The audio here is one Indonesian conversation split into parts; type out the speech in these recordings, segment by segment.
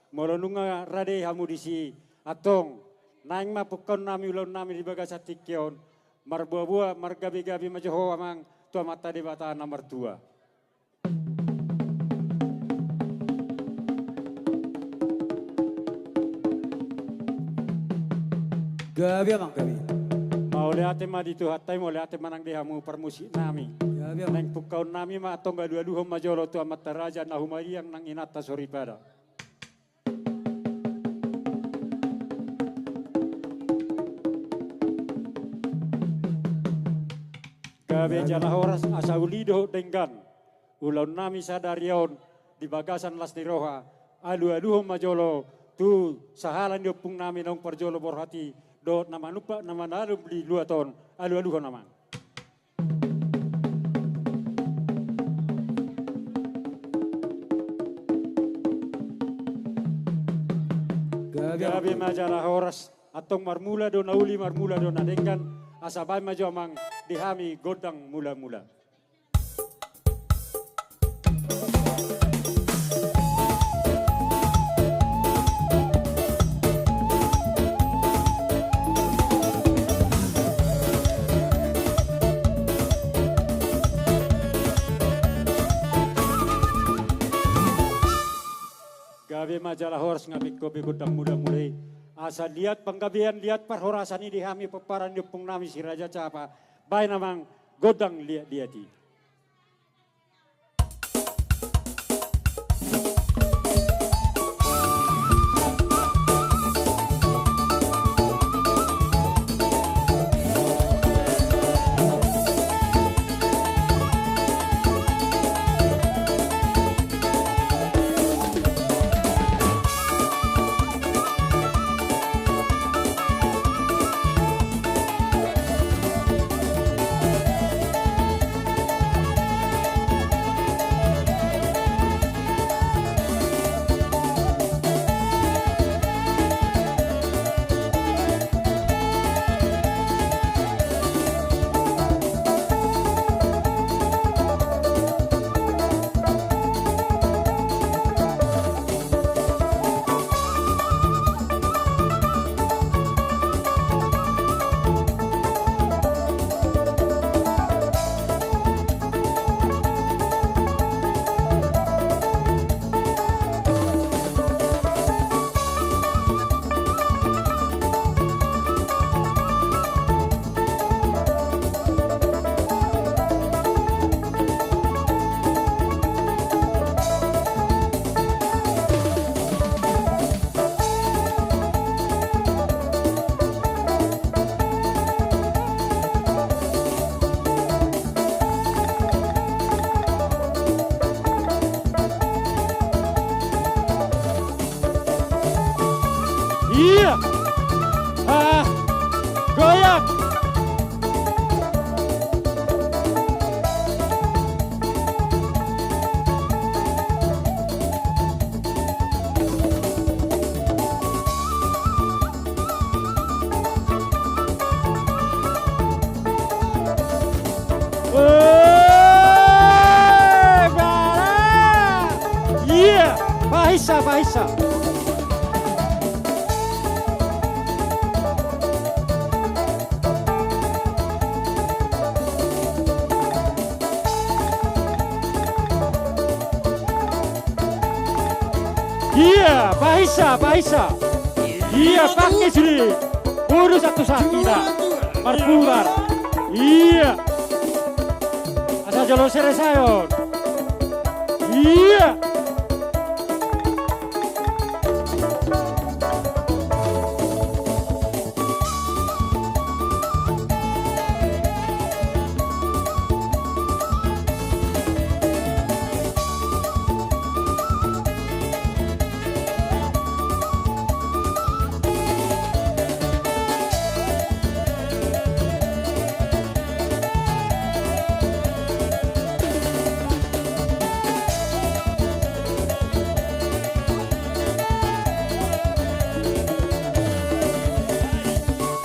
molonunga rade hamudisi atong naing mapukon nami ulon nami di bagasatikion marbuah-buah margabi-gabi majoho amang tua mata di bata nomor 2. Gabi amang gabi. Mau lihat ma di tuhatai mau lihat manang dihamu permusik nami. Gabi amang. Nang pukau nami ma atong gadu-adu majolo tua mata raja nahumari yang nang inata soripada. Gabi jala horas asa ulido denggan. Ulon nami sadarion di bagasan las diroha. Alu-alu majolo tu sahalan diopung nami nong perjolo borhati. Do nama lupa nama nalu beli 2 ton alu-alu nama. Gabi majalah horas atong marmula do nauli marmula do nadengkan asabay majo amang dihami godang mula-mula. Gabi majalah horas ngabik kopi godang muda mulai. Asa lihat penggabian lihat perhorasan ini dihami peparan diupung nami si Raja Capa. Baik namang godang liati. Iya. Goyang. Iya, Bahisa. Iya, Bahisa. Iya, pakai sini. Urus satu sakina. Marpular. Iya. Asa jalo seresayon. Iya.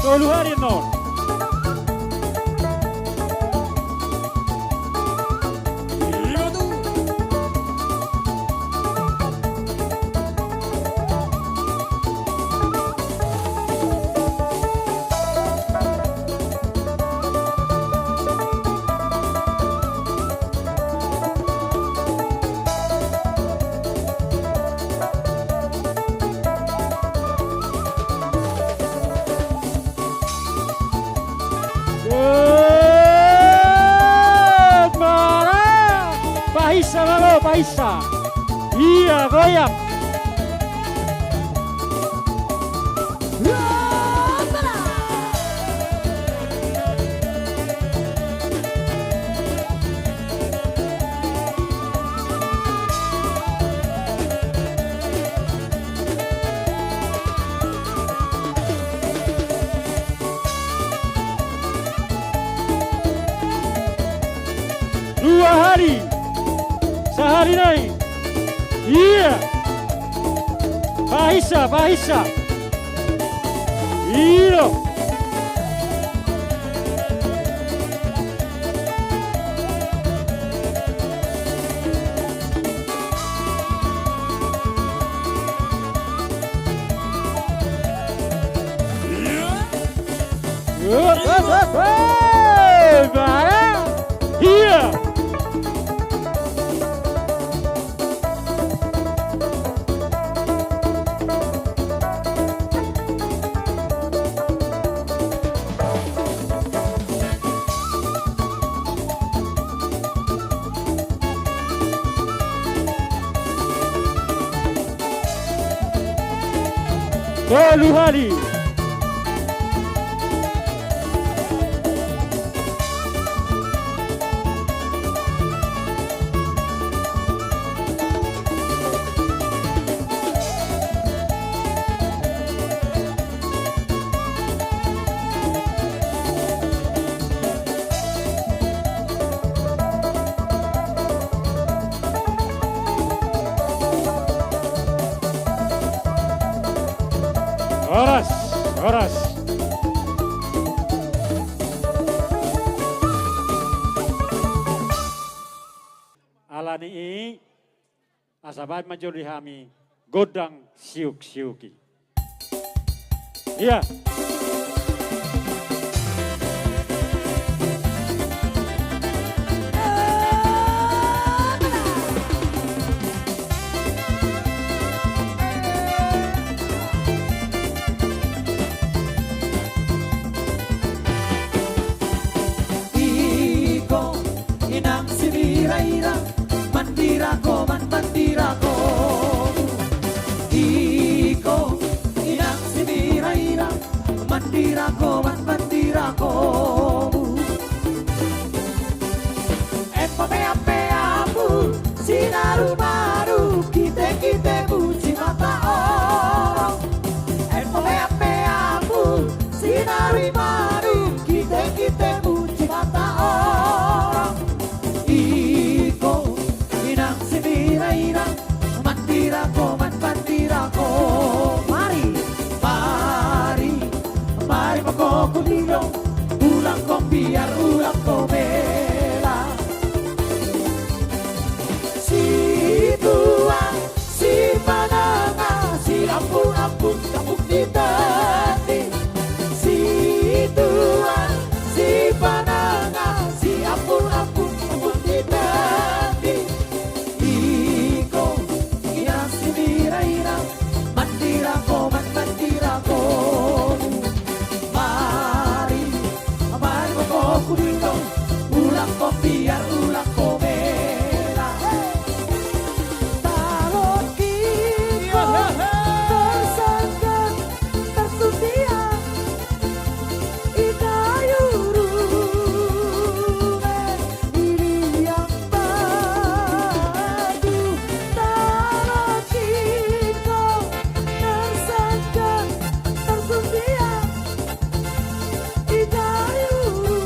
Tolu hari non. Faisa. Iya, goyang. Dua hari, sehari naik. Iya, Faisa, Faisa. Iya. Iya. Bolu hari. Horas, horas. Alani asabat majuri hami godang siuk-siuki. Iya. Mandirako, mandirako, iko inang sinira-ira, mandirako, mandirako. Epa-pea-peamu, sinaru baru, kite-kitemu, si mata orang. Epa-pea-peamu, sinaru baru, kite-kitemu, si mata orang. Ira, mandirako, mandirako. Mari, mari, mari makokunilo. Ulang ko biar ulang ko bela. Si tuan, si pananga, si ampun-ampun kapuk di tadi. Si tuan, si pananga, si ampun-ampun kapuk di tadi. Mandirako, mandirako. Mari, mari makokunilo. Ulang ko biar ulang ko bela. Talon kita tersangkan tersedia ikayuru ini yang baju. Talon kita tersangkan tersedia ikayuru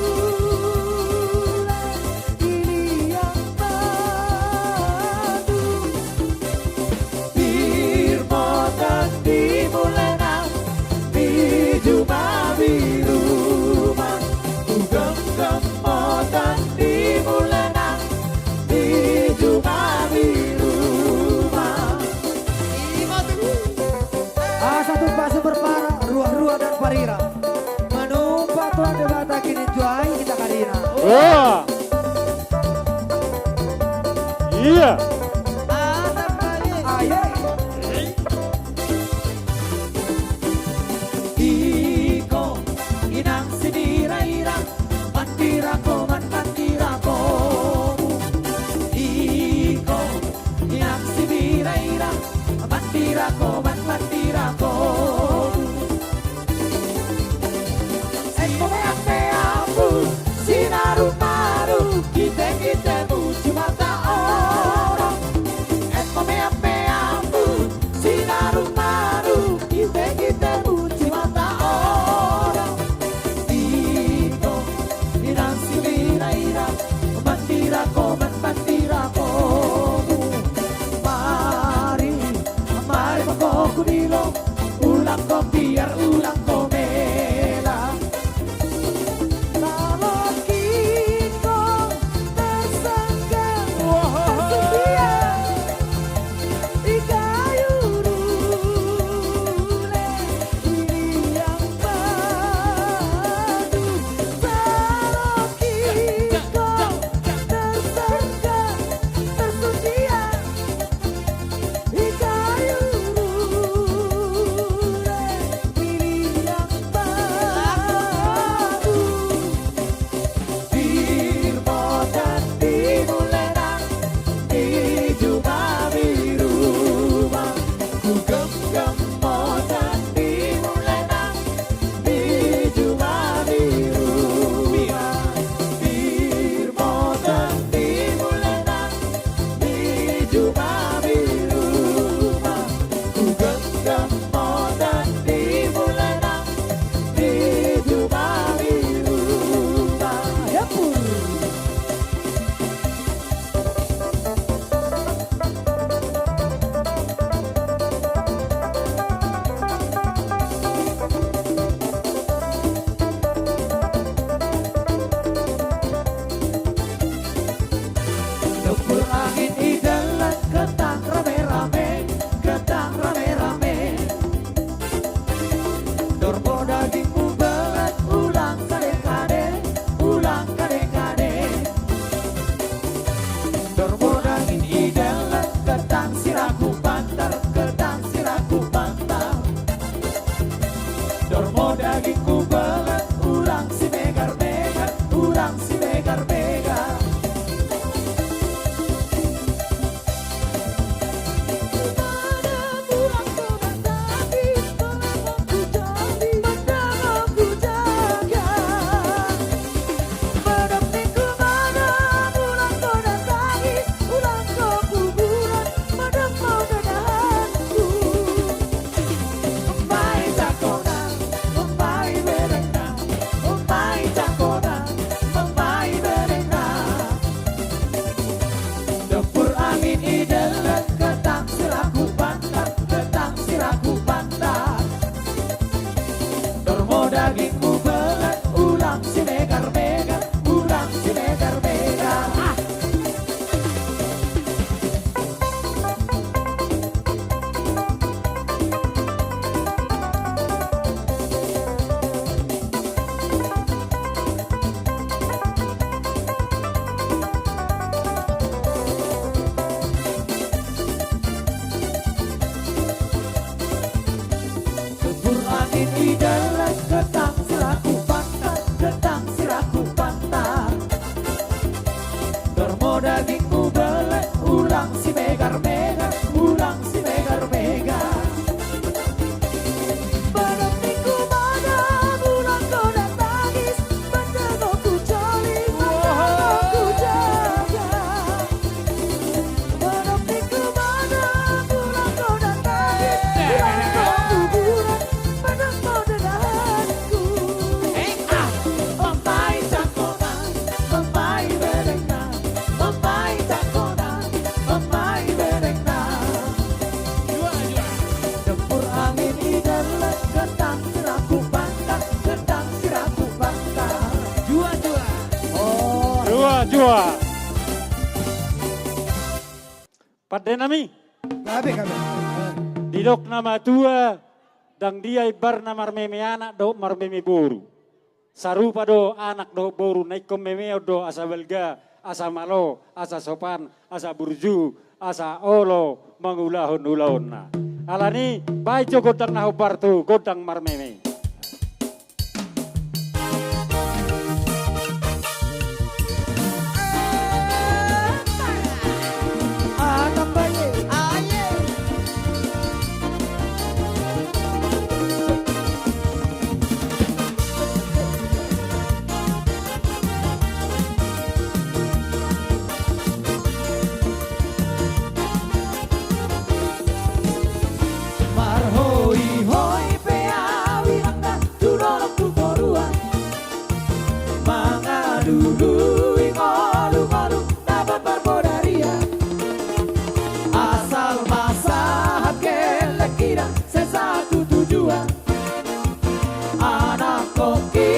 ini yang baju. Birmotan dimulena bijuma biruma. Ugem motan dimulena bijuma biruma. Satu pasir berpara, ruah-ruah dan parira. Menumpak tuan debata kini juai kita karina. Wah. Iya. Iko inang sinira-ira, mandirako, mandirako. Iko mandirako man mandirako Eko me apu sinaru maru Kite kite muci mata orang Eko me apu sinaru maru Kite kite muci mata orang Iko inansi vira ira Mandirako man mandirako Mari Mari magoko nilo Ulang ko biar ulang ko mela Kalau kiko tersangka Tersedia di kayu rule Ini yang padu Kalau kiko tersangka Tersedia di kayu rule Ini yang padu Dirmo dan dimulenang di juma biru Ku genggam dan dimulenang di juma biru Dirmo dan dimulenang di juma biru Ku genggam dan dimulenang di juma biru Ya pun Dempul angin idalan ketang rame-rame Ketang rame-rame Dormo dagingmu belet ulang kade-kade Ulang kade-kade Dormo daging idalan ketang siraku bantar Ketang siraku bantar Dormo dagingku belet ulang si megar-megar Ulang si megar-megar Dempur angin idalan ketang siraku bantar Ketang siraku bantar Dormo dagingmu belet ulang si megar-megar Ulang si megar-megar Dempur angin idalan ketang siraku bantar Ketang siraku bantar Dormo dagingmu belet ulang si megar-megar Ulang si megar-megar Penentiku mana bulan kau dan tangis Mendengoku joli mendengoku jaga Penentiku mana bulan kau dan tangis Bulan kau kuburan mendengo denganku Mempai cakona, mempai berengna Mempai cakona, mempai berengna Dempur angin idalan ketang siraku bantar Ketang siraku bantar Jua-jua Oh Jua. Padenami Gabe gabe didok nama tua dang dia ibar na marmeme anak do marmeme boru. Sarupa do anak do boru naik memeo do asa belga, asa malo, asa sopan, asa burju, asa olo mangulahon-ulahon na. Alani baik jo godang naho bartu godang marmeme. sesatu tujuan. Anak koki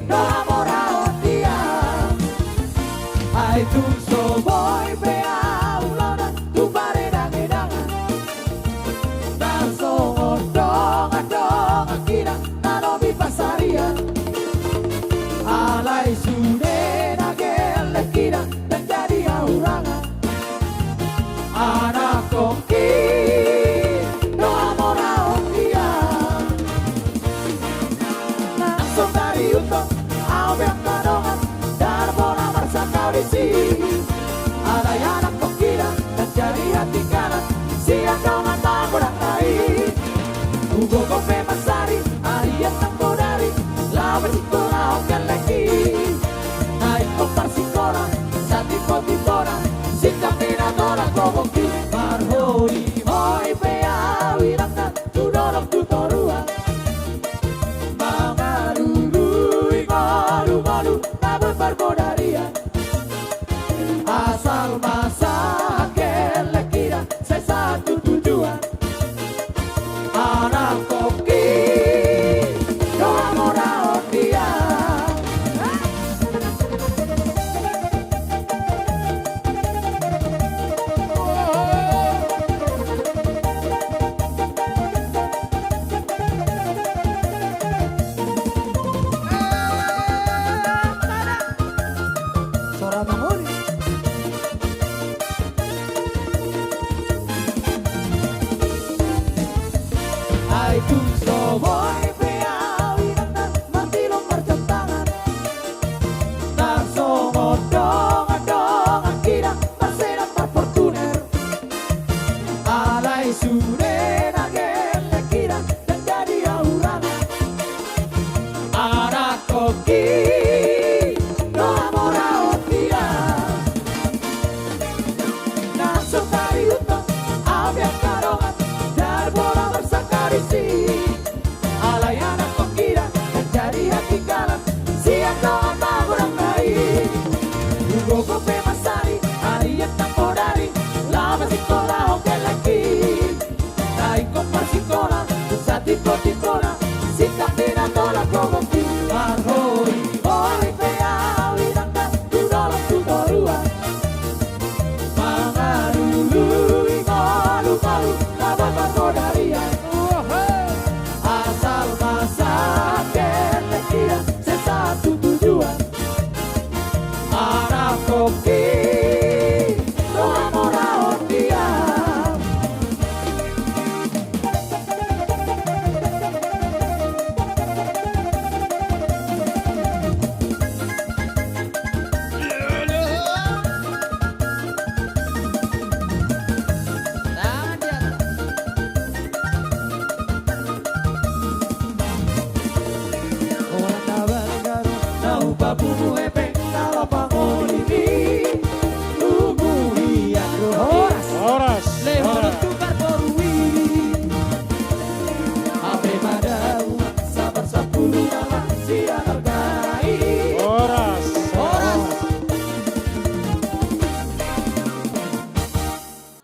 doa moral dia. Ai tung so boy pea ulona tu bare dangedangan. Dan so odong akira nanomi pasarian. Alai sude nagel kira dan jadi aurangan. Anak koki doa moral dia. Langsung dari utang awet kadongan dan bola merasa kau di sini. Ada anak kokira dan jadi hati kanan siang kau mata kurang lain. Ugo kope masari arian tangko dari lawan sikola oke lagi. Naik kopar sikola sati poti kora sikap mina tola koboki. Marhoi hoi pea wirangna tudorok tutorua. Mangarului malu-malu namun berbodaria. Asal masa kele kira sesatu tujuan. Anak koki doa moral dia. Sora Manguri. Ai tung so boy pea wirangna mantilong bertentangan. Dan so odong kira masena par Fortuner. Alai sude nagel kira dan jadi aurangan. Anak koki doa moral dia. Langsung dari utang awet kadongan dan bola bersakarisi. Alai anak kokira dan jadi hati kanan siang kawan tak kurang baik. Ugo kope masari arian tangko dari lama sikola oke lagi. Naik kopar sikola sati poti kora sikap mina tola koboki. Marhoi hoi pea wirangna tudolok tutorua. Mangarului malu-malu namun berbodaria. Asal masa kele kira sesatu tujuan. Anak koki doa moral dia. Horas. Horas.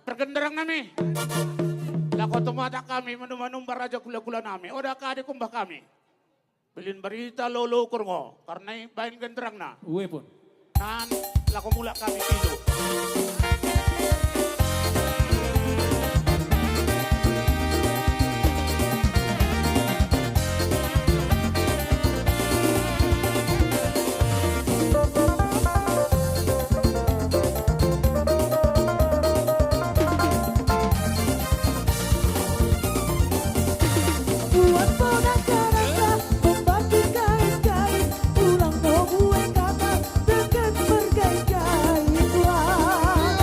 Pergenderang nami. Lako tumata kami manum-manum baraja kula-kula nami. Oda ka di kumbah kami. Bilin berita lolo kurngo. Karena bain genderang na. Uwe pun. Nan lako mula kami kilo. Buat bodak karasa membantu kait-kait pulang ke buah kata dekat bergai-gai buah.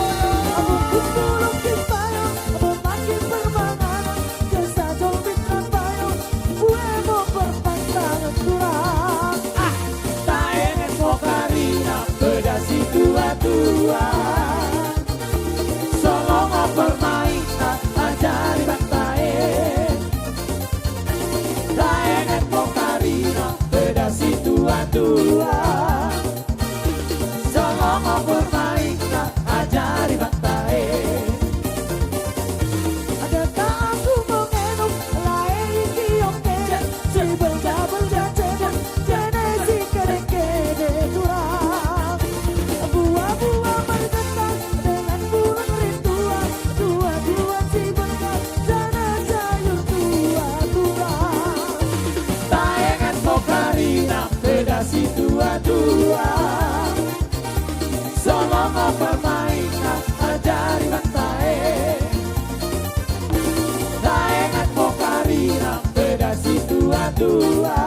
dua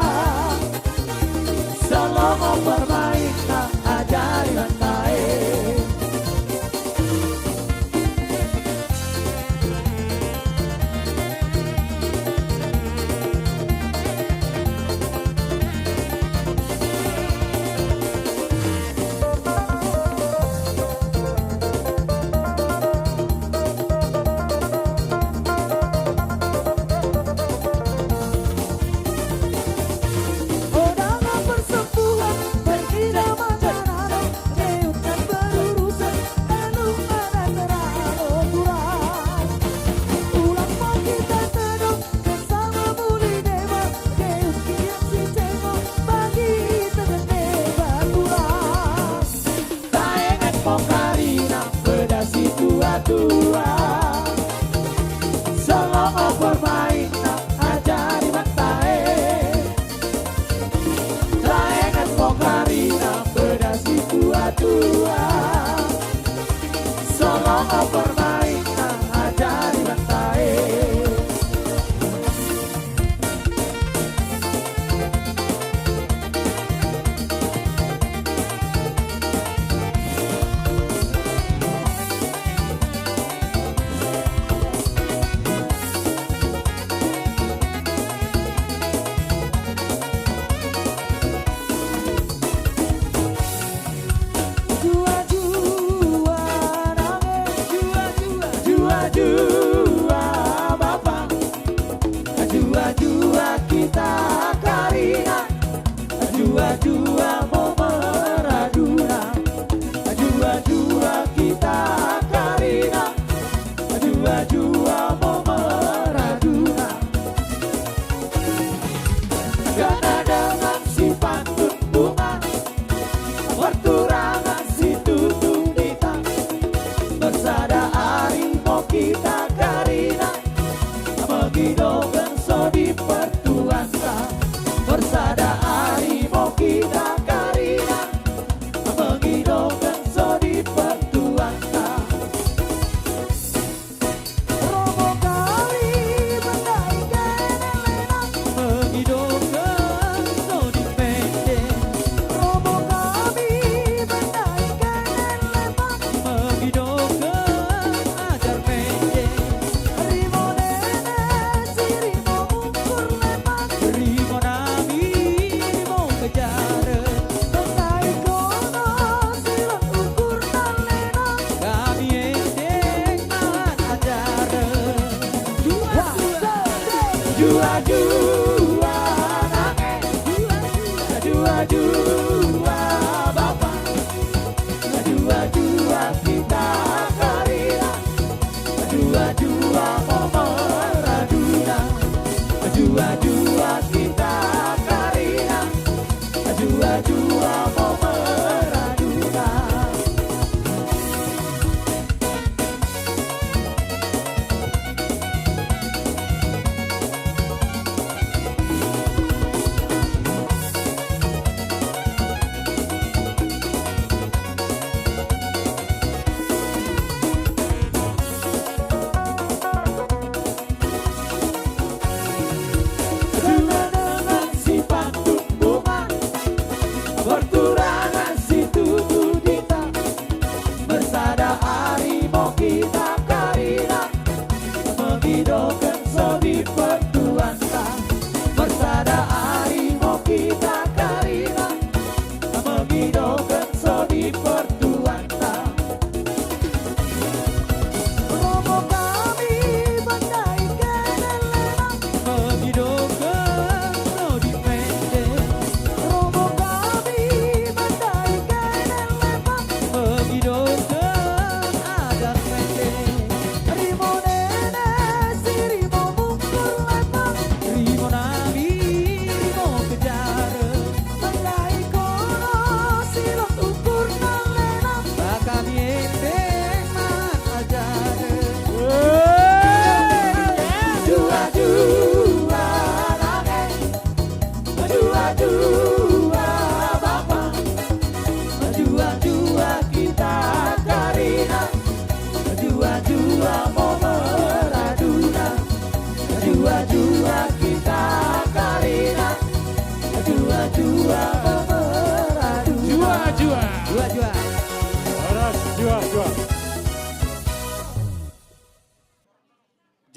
Selongo bermain tak ajari lantai Undangan persembuhan berirama janaro Reutkan berurusan Anu mana terlalu kurang Ulang mau kita teduh Bersama muli dewa Reut kian si cengok Bagi tegene berkurang Taengan pokarina Bedasi tua-tua Selongo bermain nak ajari mantae Layangan pokarina bedasi tua-tua Selongo bermain nak ajari mantae Jua-jua nangis Jua-jua bapak Jua-jua kita karina Jua-jua mau meraduna Jua-jua kita karina Jua-jua mau meraduna Karena dengan si pantun bunga Berturangan si tutung dita Bersada harimau kita karina Megidogan so di pertuasa Bersada harimau kita karina Megidogan so di pertuasa Romo kali mendaikan elena Megidogan so di pende Romo kami mendaikan elena Megidogan ajar pende Rimo nenek si rimo ukur lemak Rimo nami rimo kejar Mengai kono silang ukur dan lena Kami endek nahan ajar Jua-jua nangis Jua-jua bapak Jua-jua kita karina Jua-jua mau meraduna Jua-jua kita karina Jua-jua mau meraduna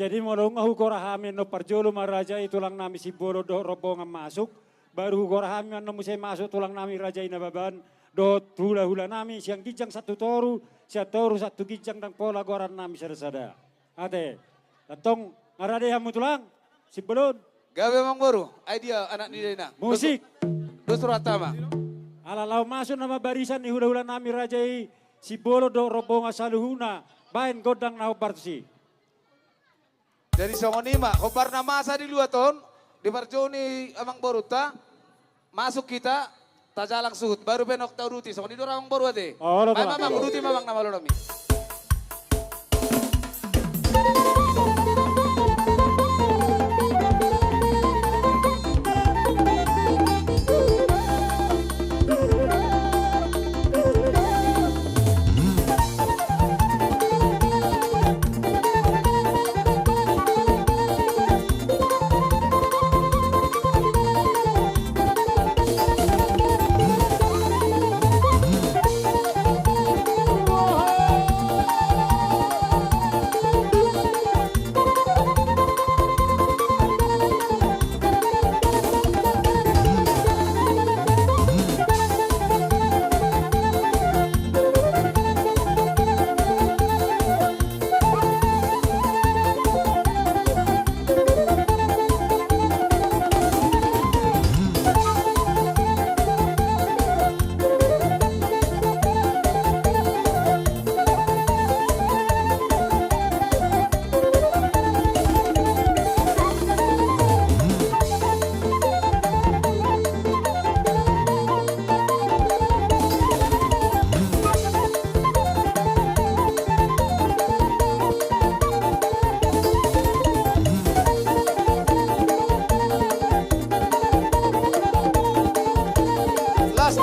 Jadi molonga hukorahamin no parjolo maraja itulang nami si bolo do robongan masuk. Baru hukorahamin no musay masuk tulang nami raja inababan. Do hula-hula nami siang gijang satu toru. Siang toru satu gijang dan pola goran nami sada-sada. Ate, datong ngarade hamu tulang. Si belon. Gawe Mang Boru, idea anak ni Dena. Musik. Dusur Atama. Ala lau masuk nama barisan ni hula-hula nami raja si bolo do robongan saluhuna. Bain godang nahu partusi. Dari songonima, kobar na masa di luar tahun, di Parjoni Amang Boru ta, masuk kita, tajalang suhut, baru benok tau ruti, songoni dora Amang Boru ade. Oh, lo Ay tulang. mamang, ruti mamang nama lo nami.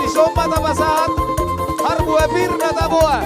Somba tabasahat, harbu abir na taboa.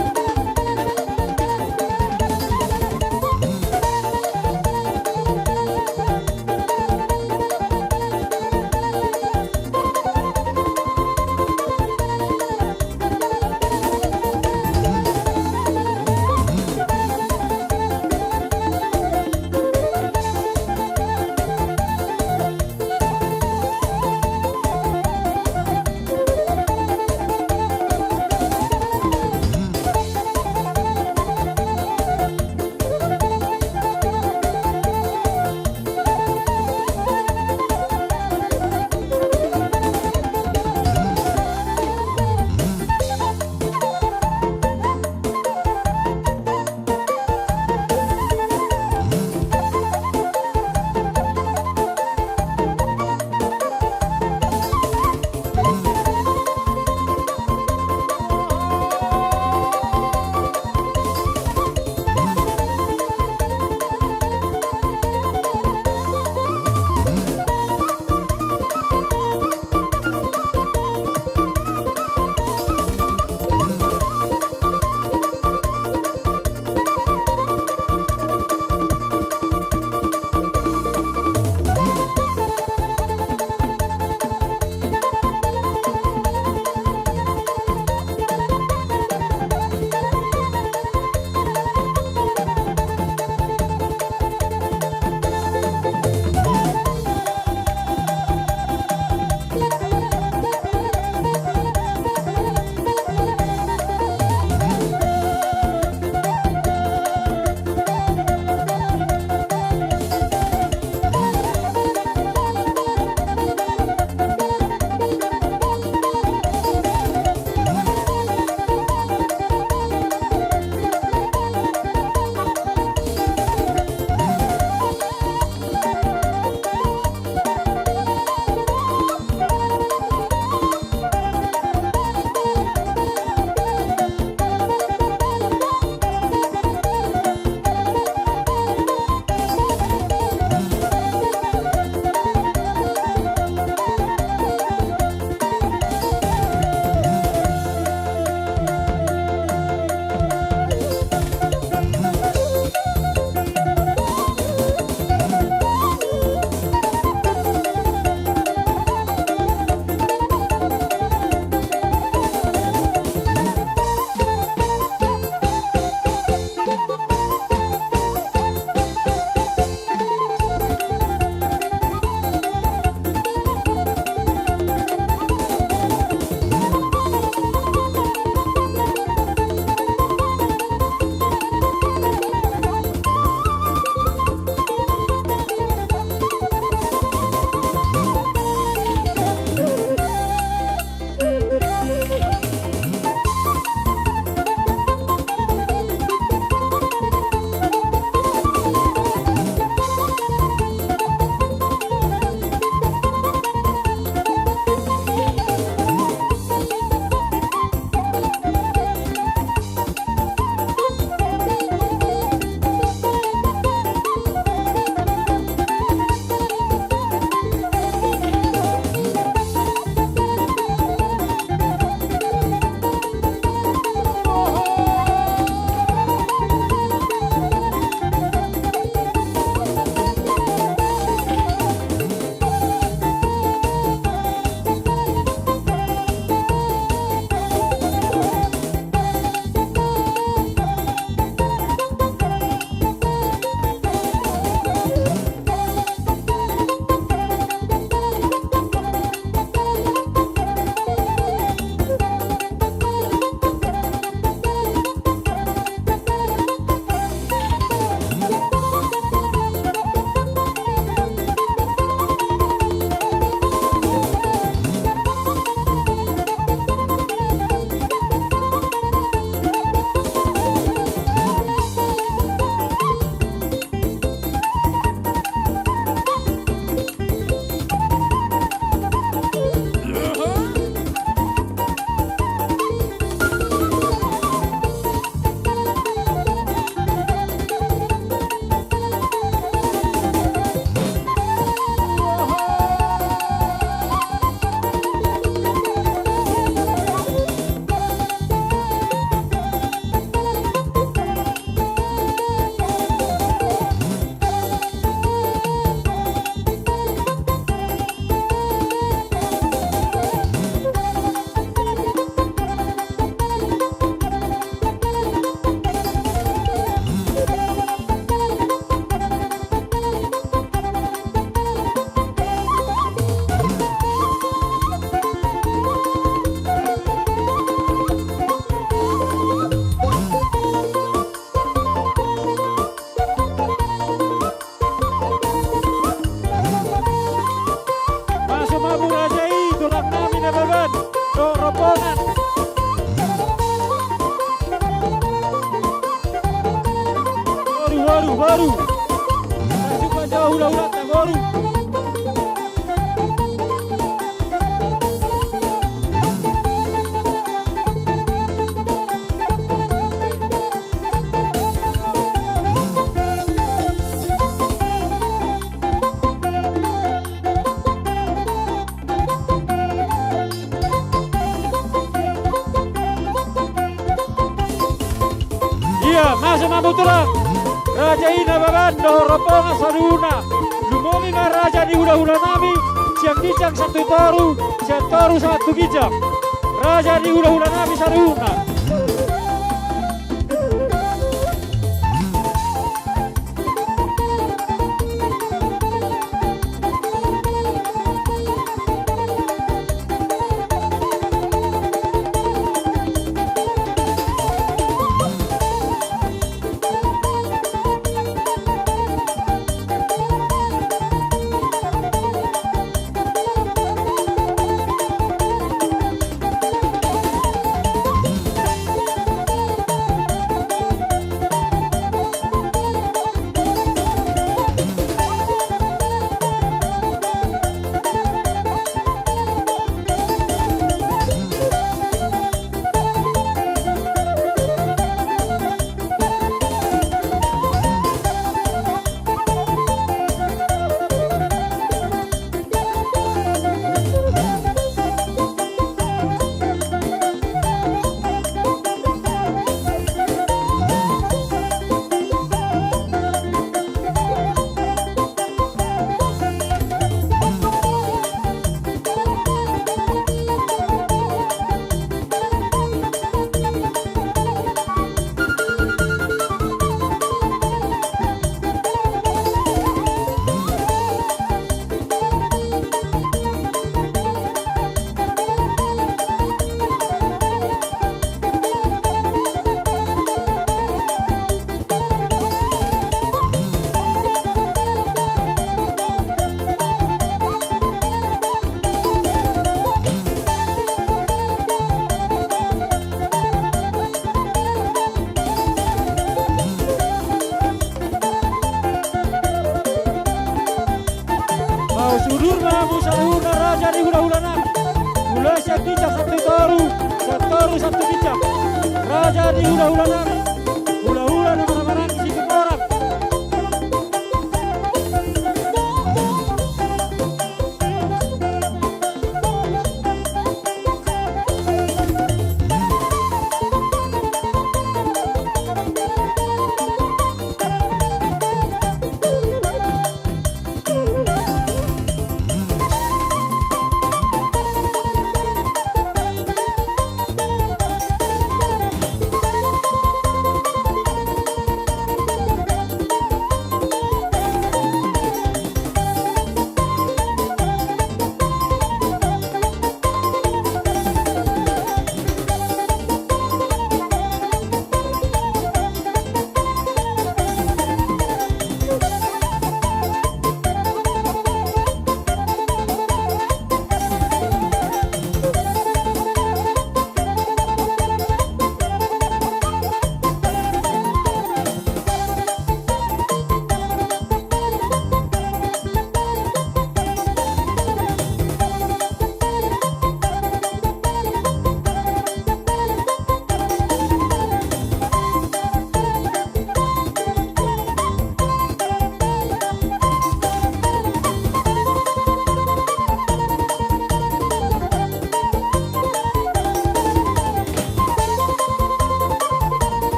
toru. Iya, masih mampu tulang. Raja ina babando roponga saruna. Lumomi nga raja di hula-hula nami. Siang kijang satu toru, siang toru satu kijang. Raja di hula-hula nami saruna. Sudur mamu saruna raja di hula-hula nami. Mulai siang kijang satu toru satu kijang. Raja di hula-hula nami.